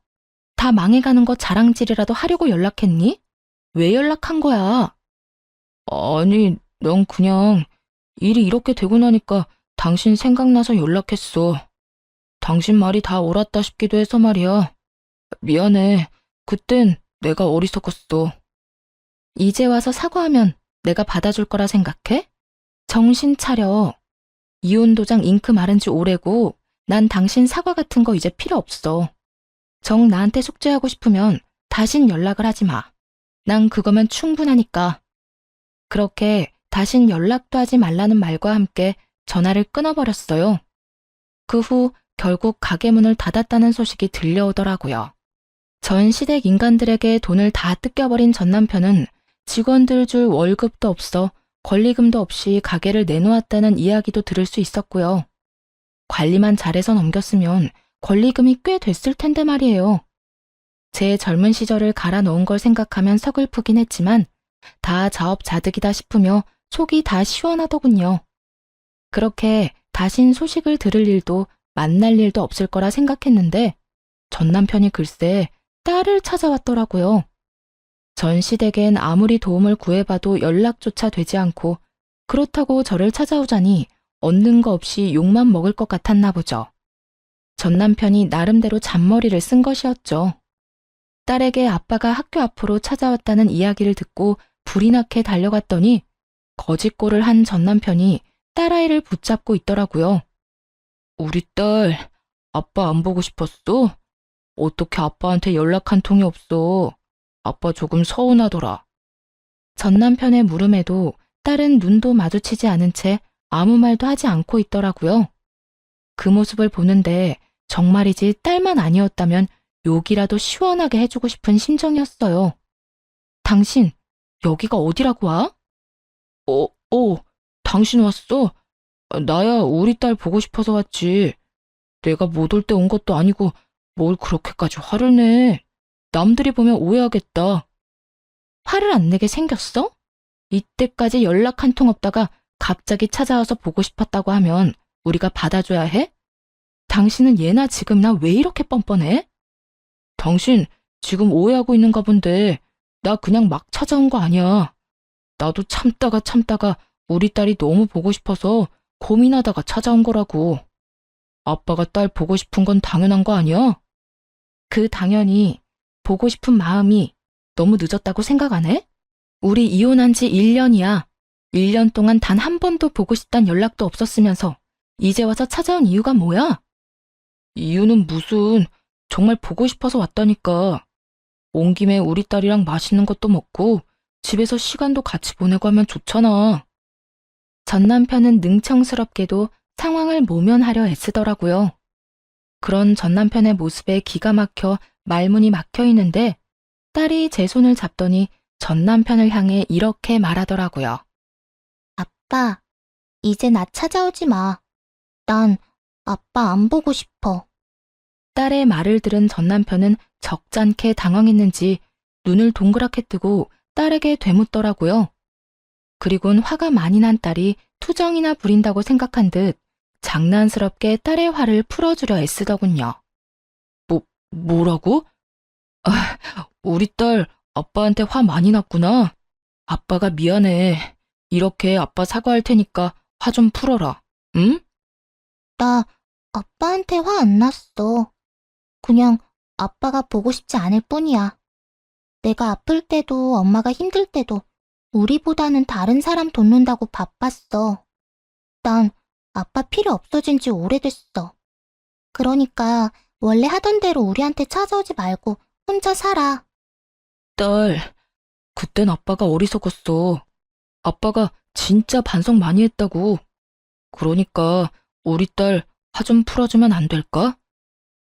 다 망해가는 거 자랑질이라도 하려고 연락했니? 왜 연락한 거야? 아니, 넌 그냥 일이 이렇게 되고 나니까 당신 생각나서 연락했어. 당신 말이 다 옳았다 싶기도 해서 말이야. 미안해. 그땐 내가 어리석었어. 이제 와서 사과하면 내가 받아줄 거라 생각해? 정신 차려. 이혼 도장 잉크 마른 지 오래고 난 당신 사과 같은 거 이제 필요 없어. 정 나한테 숙제하고 싶으면 다신 연락을 하지 마. 난 그거면 충분하니까. 그렇게 다신 연락도 하지 말라는 말과 함께 전화를 끊어버렸어요. 그 후 결국 가게 문을 닫았다는 소식이 들려오더라고요. 전 시댁 인간들에게 돈을 다 뜯겨버린 전 남편은 직원들 줄 월급도 없어 권리금도 없이 가게를 내놓았다는 이야기도 들을 수 있었고요. 관리만 잘해서 넘겼으면 권리금이 꽤 됐을 텐데 말이에요. 제 젊은 시절을 갈아 넣은 걸 생각하면 서글프긴 했지만 다 자업자득이다 싶으며 속이 다 시원하더군요. 그렇게 다신 소식을 들을 일도 만날 일도 없을 거라 생각했는데 전 남편이 글쎄 딸을 찾아왔더라고요. 전 시댁엔 아무리 도움을 구해봐도 연락조차 되지 않고 그렇다고 저를 찾아오자니 얻는 거 없이 욕만 먹을 것 같았나 보죠. 전 남편이 나름대로 잔머리를 쓴 것이었죠. 딸에게 아빠가 학교 앞으로 찾아왔다는 이야기를 듣고 불이 나게 달려갔더니 거짓골을 한 전 남편이 딸아이를 붙잡고 있더라고요. 우리 딸, 아빠 안 보고 싶었어? 어떻게 아빠한테 연락 한 통이 없어? 아빠 조금 서운하더라. 전 남편의 물음에도 딸은 눈도 마주치지 않은 채 아무 말도 하지 않고 있더라고요. 그 모습을 보는데 정말이지 딸만 아니었다면 욕이라도 시원하게 해주고 싶은 심정이었어요. 당신, 여기가 어디라고 와? 당신 왔어? 나야 우리 딸 보고 싶어서 왔지. 내가 못 올 때 온 것도 아니고 뭘 그렇게까지 화를 내. 남들이 보면 오해하겠다. 화를 안 내게 생겼어? 이때까지 연락 한 통 없다가 갑자기 찾아와서 보고 싶었다고 하면 우리가 받아줘야 해? 당신은 예나 지금이나 왜 이렇게 뻔뻔해? 당신 지금 오해하고 있는가 본데 나 그냥 막 찾아온 거 아니야. 나도 참다가 우리 딸이 너무 보고 싶어서 고민하다가 찾아온 거라고. 아빠가 딸 보고 싶은 건 당연한 거 아니야? 그 당연히 보고 싶은 마음이 너무 늦었다고 생각 안 해? 우리 이혼한 지 1년이야. 1년 동안 단 한 번도 보고 싶단 연락도 없었으면서 이제 와서 찾아온 이유가 뭐야? 이유는 무슨, 정말 보고 싶어서 왔다니까. 온 김에 우리 딸이랑 맛있는 것도 먹고 집에서 시간도 같이 보내고 하면 좋잖아. 전 남편은 능청스럽게도 상황을 모면하려 애쓰더라고요. 그런 전 남편의 모습에 기가 막혀 말문이 막혀 있는데 딸이 제 손을 잡더니 전 남편을 향해 이렇게 말하더라고요. 아빠, 이제 나 찾아오지 마. 난 아빠 안 보고 싶어. 딸의 말을 들은 전 남편은 적잖게 당황했는지 눈을 동그랗게 뜨고 딸에게 되묻더라고요. 그리곤 화가 많이 난 딸이 투정이나 부린다고 생각한 듯 장난스럽게 딸의 화를 풀어주려 애쓰더군요. 뭐라고? 우리 딸 아빠한테 화 많이 났구나. 아빠가 미안해. 이렇게 아빠 사과할 테니까 화 좀 풀어라. 응? 나 아빠한테 화 안 났어. 그냥 아빠가 보고 싶지 않을 뿐이야. 내가 아플 때도 엄마가 힘들 때도 우리보다는 다른 사람 돕는다고 바빴어. 난 아빠 필요 없어진 지 오래됐어. 그러니까 원래 하던 대로 우리한테 찾아오지 말고 혼자 살아. 딸, 그땐 아빠가 어리석었어. 아빠가 진짜 반성 많이 했다고. 그러니까 우리 딸 화 좀 풀어주면 안 될까?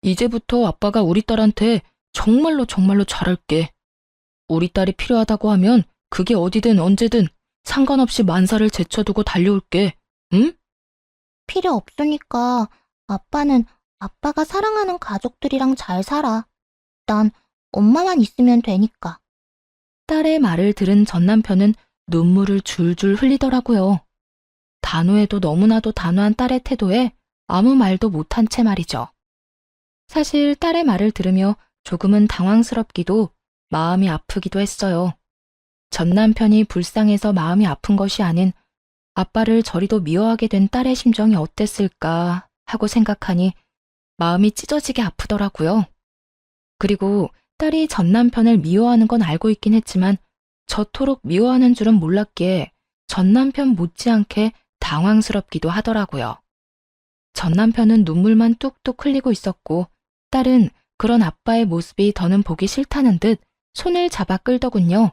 이제부터 아빠가 우리 딸한테 정말로 정말로 잘할게. 우리 딸이 필요하다고 하면 그게 어디든 언제든 상관없이 만사를 제쳐두고 달려올게. 응? 필요 없으니까 아빠는 아빠가 사랑하는 가족들이랑 잘 살아. 난 엄마만 있으면 되니까. 딸의 말을 들은 전 남편은 눈물을 줄줄 흘리더라고요. 단호해도 너무나도 단호한 딸의 태도에 아무 말도 못한 채 말이죠. 사실 딸의 말을 들으며 조금은 당황스럽기도 마음이 아프기도 했어요. 전 남편이 불쌍해서 마음이 아픈 것이 아닌 아빠를 저리도 미워하게 된 딸의 심정이 어땠을까 하고 생각하니 마음이 찢어지게 아프더라고요. 그리고 딸이 전 남편을 미워하는 건 알고 있긴 했지만 저토록 미워하는 줄은 몰랐기에 전 남편 못지않게 당황스럽기도 하더라고요. 전 남편은 눈물만 뚝뚝 흘리고 있었고 딸은 그런 아빠의 모습이 더는 보기 싫다는 듯 손을 잡아 끌더군요.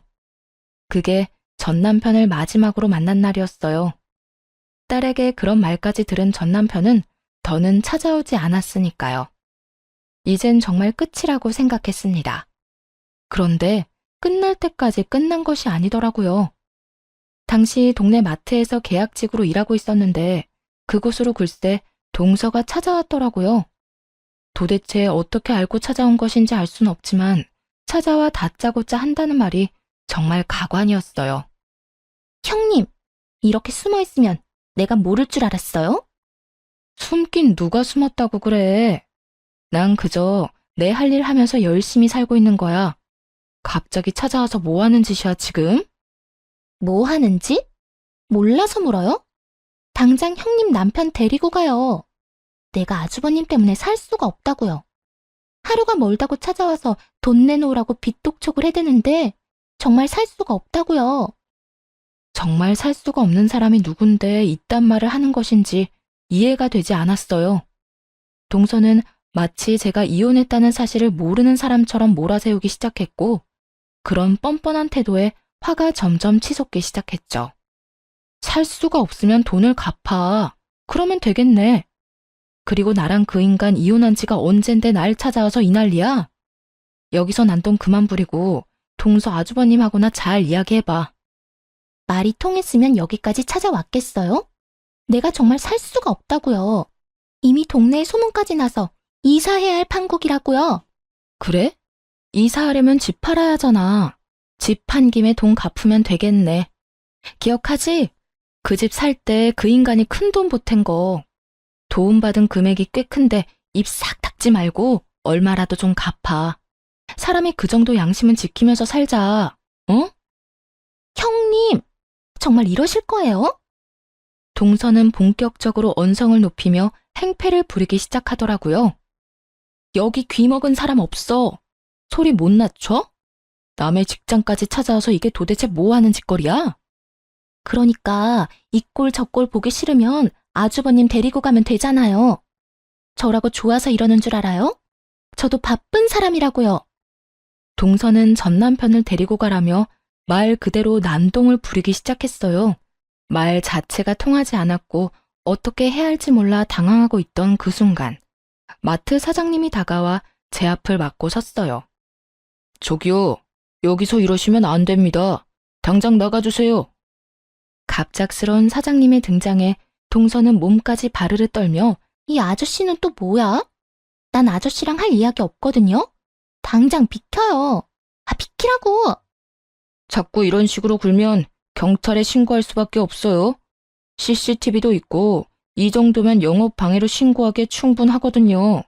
그게 전 남편을 마지막으로 만난 날이었어요. 딸에게 그런 말까지 들은 전 남편은 더는 찾아오지 않았으니까요. 이젠 정말 끝이라고 생각했습니다. 그런데 끝날 때까지 끝난 것이 아니더라고요. 당시 동네 마트에서 계약직으로 일하고 있었는데 그곳으로 글쎄 동서가 찾아왔더라고요. 도대체 어떻게 알고 찾아온 것인지 알 순 없지만 찾아와 다짜고짜 한다는 말이 정말 가관이었어요. 형님, 이렇게 숨어 있으면 내가 모를 줄 알았어요? 숨긴 누가 숨었다고 그래. 난 그저 내 할 일 하면서 열심히 살고 있는 거야. 갑자기 찾아와서 뭐 하는 짓이야, 지금? 뭐 하는지? 몰라서 물어요? 당장 형님 남편 데리고 가요. 내가 아주버님 때문에 살 수가 없다고요. 하루가 멀다고 찾아와서 돈 내놓으라고 빚독촉을 해대는데 정말 살 수가 없다고요. 정말 살 수가 없는 사람이 누군데 이딴 말을 하는 것인지 이해가 되지 않았어요. 동서는 마치 제가 이혼했다는 사실을 모르는 사람처럼 몰아세우기 시작했고 그런 뻔뻔한 태도에 화가 점점 치솟기 시작했죠. 살 수가 없으면 돈을 갚아. 그러면 되겠네. 그리고 나랑 그 인간 이혼한 지가 언젠데 날 찾아와서 이 난리야? 여기서 난동 그만 부리고 동서 아주버님하고나 잘 이야기해봐. 말이 통했으면 여기까지 찾아왔겠어요? 내가 정말 살 수가 없다고요. 이미 동네에 소문까지 나서 이사해야 할 판국이라고요. 그래? 이사하려면 집 팔아야 하잖아. 집 판 김에 돈 갚으면 되겠네. 기억하지? 그 집 살 때 그 인간이 큰 돈 보탠 거. 도움받은 금액이 꽤 큰데 입 싹 닫지 말고 얼마라도 좀 갚아. 사람이 그 정도 양심은 지키면서 살자. 어? 형님, 정말 이러실 거예요? 동서는 본격적으로 언성을 높이며 행패를 부리기 시작하더라고요. 여기 귀 먹은 사람 없어. 소리 못 낮춰? 남의 직장까지 찾아와서 이게 도대체 뭐 하는 짓거리야? 그러니까 이 꼴 저 꼴 보기 싫으면 아주버님 데리고 가면 되잖아요. 저라고 좋아서 이러는 줄 알아요? 저도 바쁜 사람이라고요. 동서는 전 남편을 데리고 가라며 말 그대로 난동을 부리기 시작했어요. 말 자체가 통하지 않았고 어떻게 해야 할지 몰라 당황하고 있던 그 순간 마트 사장님이 다가와 제 앞을 막고 섰어요. 저기요, 여기서 이러시면 안 됩니다. 당장 나가주세요. 갑작스러운 사장님의 등장에 동서는 몸까지 바르르 떨며 이 아저씨는 또 뭐야? 난 아저씨랑 할 이야기 없거든요. 당장 비켜요. 아, 비키라고. 자꾸 이런 식으로 굴면 경찰에 신고할 수밖에 없어요. CCTV도 있고 이 정도면 영업 방해로 신고하기에 충분하거든요.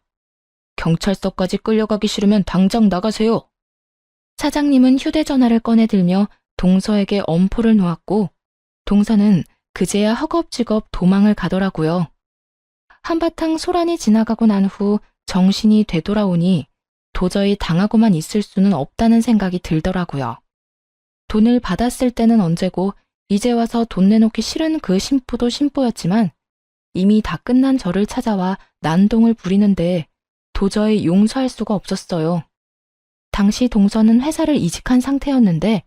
경찰서까지 끌려가기 싫으면 당장 나가세요. 사장님은 휴대전화를 꺼내 들며 동서에게 엄포를 놓았고 동서는 그제야 허겁지겁 도망을 가더라고요. 한바탕 소란이 지나가고 난 후 정신이 되돌아오니 도저히 당하고만 있을 수는 없다는 생각이 들더라고요. 돈을 받았을 때는 언제고 이제 와서 돈 내놓기 싫은 그 심부도 심부였지만 이미 다 끝난 저를 찾아와 난동을 부리는데 도저히 용서할 수가 없었어요. 당시 동서는 회사를 이직한 상태였는데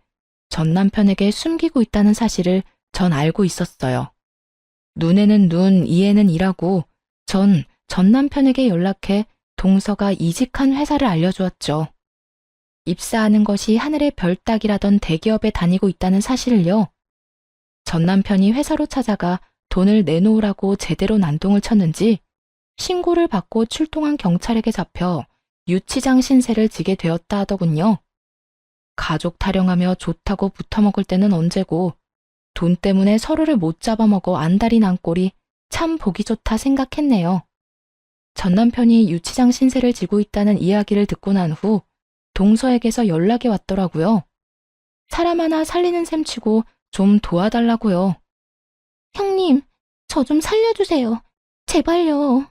전 남편에게 숨기고 있다는 사실을 전 알고 있었어요. 눈에는 눈, 이에는 이라고 전 남편에게 연락해 동서가 이직한 회사를 알려주었죠. 입사하는 것이 하늘의 별 따기라던 대기업에 다니고 있다는 사실을요. 전 남편이 회사로 찾아가 돈을 내놓으라고 제대로 난동을 쳤는지 신고를 받고 출동한 경찰에게 잡혀 유치장 신세를 지게 되었다 하더군요. 가족 타령하며 좋다고 붙어먹을 때는 언제고 돈 때문에 서로를 못 잡아먹어 안달이 난 꼴이 참 보기 좋다 생각했네요. 전 남편이 유치장 신세를 지고 있다는 이야기를 듣고 난 후 동서에게서 연락이 왔더라고요. 사람 하나 살리는 셈치고 좀 도와달라고요. 형님, 저 좀 살려주세요. 제발요.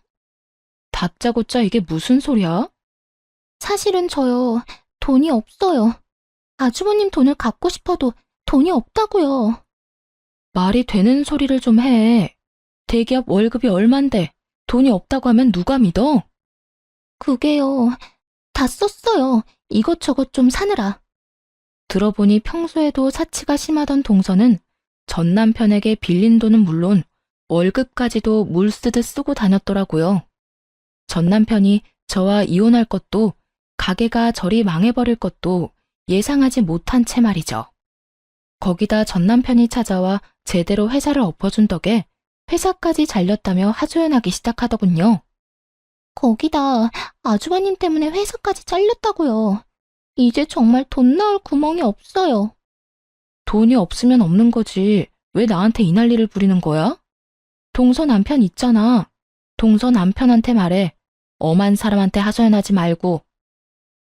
다짜고짜 이게 무슨 소리야? 사실은 저요, 돈이 없어요. 아주버님 돈을 갚고 싶어도 돈이 없다고요. 말이 되는 소리를 좀 해. 대기업 월급이 얼만데 돈이 없다고 하면 누가 믿어? 그게요, 다 썼어요. 이것저것 좀 사느라. 들어보니 평소에도 사치가 심하던 동서는 전 남편에게 빌린 돈은 물론 월급까지도 물 쓰듯 쓰고 다녔더라고요. 전 남편이 저와 이혼할 것도 가게가 저리 망해버릴 것도 예상하지 못한 채 말이죠. 거기다 전 남편이 찾아와 제대로 회사를 엎어준 덕에 회사까지 잘렸다며 하소연하기 시작하더군요. 거기다 아주버님 때문에 회사까지 잘렸다고요. 이제 정말 돈 나올 구멍이 없어요. 돈이 없으면 없는 거지. 왜 나한테 이 난리를 부리는 거야? 동서 남편 있잖아. 동서 남편한테 말해. 엄한 사람한테 하소연하지 말고.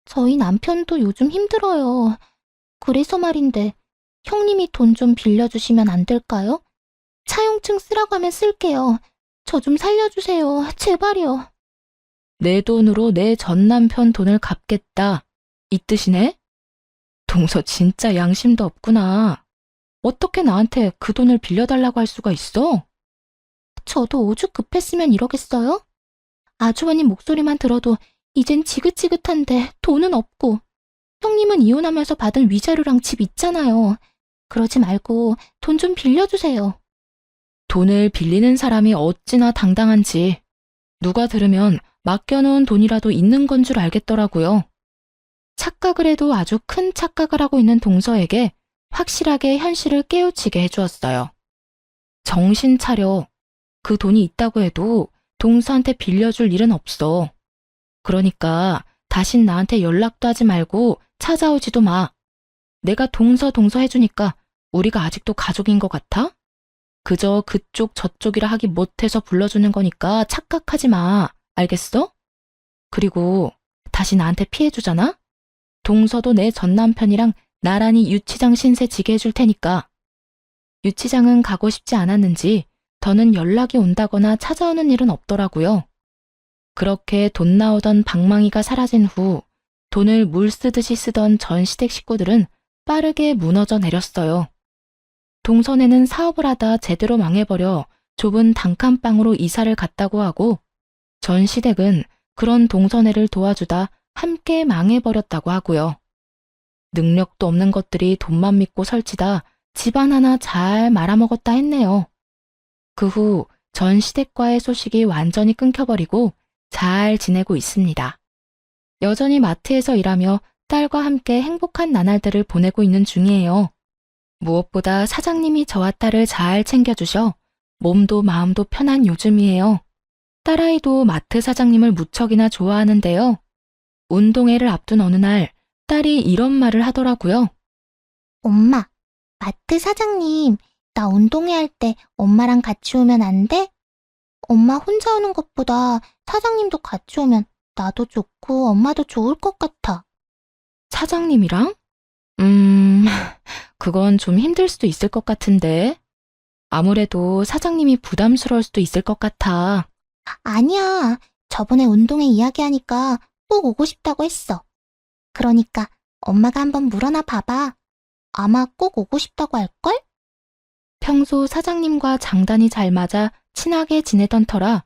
저희 남편도 요즘 힘들어요. 그래서 말인데 형님이 돈 좀 빌려주시면 안 될까요? 차용증 쓰라고 하면 쓸게요. 저 좀 살려주세요. 제발요. 내 돈으로 내 전 남편 돈을 갚겠다. 이 뜻이네? 동서 진짜 양심도 없구나. 어떻게 나한테 그 돈을 빌려달라고 할 수가 있어? 저도 오죽 급했으면 이러겠어요? 아주버님 목소리만 들어도 이젠 지긋지긋한데 돈은 없고 형님은 이혼하면서 받은 위자료랑 집 있잖아요. 그러지 말고 돈 좀 빌려주세요. 돈을 빌리는 사람이 어찌나 당당한지 누가 들으면 맡겨놓은 돈이라도 있는 건 줄 알겠더라고요. 착각을 해도 아주 큰 착각을 하고 있는 동서에게 확실하게 현실을 깨우치게 해주었어요. 정신 차려. 그 돈이 있다고 해도 동서한테 빌려줄 일은 없어. 그러니까 다신 나한테 연락도 하지 말고 찾아오지도 마. 내가 동서 해주니까 우리가 아직도 가족인 것 같아? 그저 그쪽 저쪽이라 하기 못해서 불러주는 거니까 착각하지 마. 알겠어? 그리고 다시 나한테 피해주잖아? 동서도 내 전 남편이랑 나란히 유치장 신세 지게 해줄 테니까. 유치장은 가고 싶지 않았는지 더는 연락이 온다거나 찾아오는 일은 없더라고요. 그렇게 돈 나오던 방망이가 사라진 후 돈을 물 쓰듯이 쓰던 전 시댁 식구들은 빠르게 무너져 내렸어요. 동선에는 사업을 하다 제대로 망해버려 좁은 단칸방으로 이사를 갔다고 하고 전 시댁은 그런 동선애를 도와주다 함께 망해버렸다고 하고요. 능력도 없는 것들이 돈만 믿고 설치다 집안 하나 잘 말아먹었다 했네요. 그 후 전 시댁과의 소식이 완전히 끊겨버리고 잘 지내고 있습니다. 여전히 마트에서 일하며 딸과 함께 행복한 나날들을 보내고 있는 중이에요. 무엇보다 사장님이 저와 딸을 잘 챙겨주셔 몸도 마음도 편한 요즘이에요. 딸아이도 마트 사장님을 무척이나 좋아하는데요. 운동회를 앞둔 어느 날 딸이 이런 말을 하더라고요. 엄마, 마트 사장님, 나 운동회 할 때 엄마랑 같이 오면 안 돼? 엄마 혼자 오는 것보다 사장님도 같이 오면 나도 좋고 엄마도 좋을 것 같아. 사장님이랑? 그건 좀 힘들 수도 있을 것 같은데. 아무래도 사장님이 부담스러울 수도 있을 것 같아. 아니야. 저번에 운동회 이야기하니까 꼭 오고 싶다고 했어. 그러니까 엄마가 한번 물어나 봐봐. 아마 꼭 오고 싶다고 할걸? 평소 사장님과 장단이 잘 맞아 친하게 지내던 터라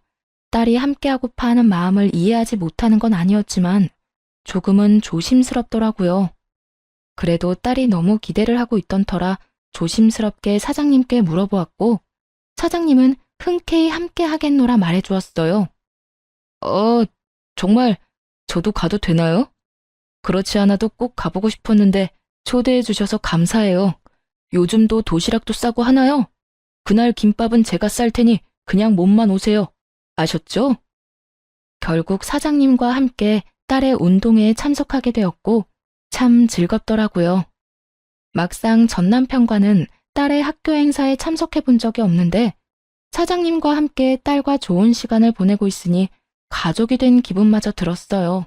딸이 함께하고파 하는 마음을 이해하지 못하는 건 아니었지만 조금은 조심스럽더라고요. 그래도 딸이 너무 기대를 하고 있던 터라 조심스럽게 사장님께 물어보았고 사장님은 흔쾌히 함께 하겠노라 말해주었어요. 정말 저도 가도 되나요? 그렇지 않아도 꼭 가보고 싶었는데 초대해 주셔서 감사해요. 요즘도 도시락도 싸고 하나요? 그날 김밥은 제가 쌀 테니 그냥 몸만 오세요. 아셨죠? 결국 사장님과 함께 딸의 운동회에 참석하게 되었고 참 즐겁더라고요. 막상 전 남편과는 딸의 학교 행사에 참석해 본 적이 없는데 사장님과 함께 딸과 좋은 시간을 보내고 있으니 가족이 된 기분마저 들었어요.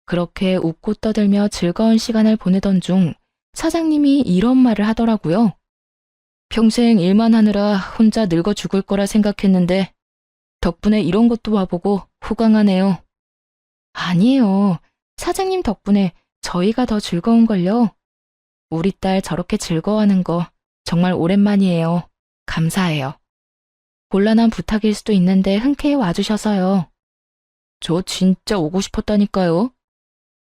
그렇게 웃고 떠들며 즐거운 시간을 보내던 중 사장님이 이런 말을 하더라고요. 평생 일만 하느라 혼자 늙어 죽을 거라 생각했는데 덕분에 이런 것도 와보고 호강하네요. 아니에요. 사장님 덕분에 저희가 더 즐거운걸요. 우리 딸 저렇게 즐거워하는 거 정말 오랜만이에요. 감사해요. 곤란한 부탁일 수도 있는데 흔쾌히 와주셔서요. 저 진짜 오고 싶었다니까요.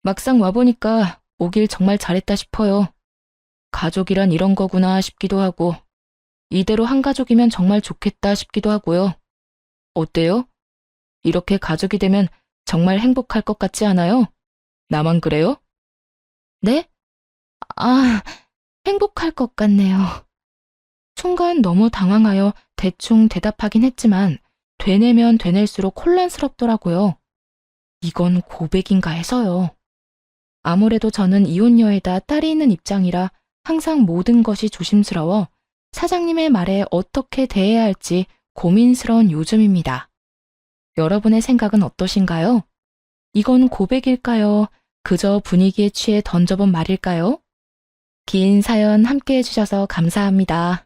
막상 와보니까 오길 정말 잘했다 싶어요. 가족이란 이런 거구나 싶기도 하고 이대로 한 가족이면 정말 좋겠다 싶기도 하고요. 어때요? 이렇게 가족이 되면 정말 행복할 것 같지 않아요? 나만 그래요? 네? 행복할 것 같네요. 순간 너무 당황하여 대충 대답하긴 했지만 되뇌면 되낼수록 혼란스럽더라고요. 이건 고백인가 해서요. 아무래도 저는 이혼녀에다 딸이 있는 입장이라 항상 모든 것이 조심스러워 사장님의 말에 어떻게 대해야 할지 고민스러운 요즘입니다. 여러분의 생각은 어떠신가요? 이건 고백일까요? 그저 분위기에 취해 던져본 말일까요? 긴 사연 함께 해주셔서 감사합니다.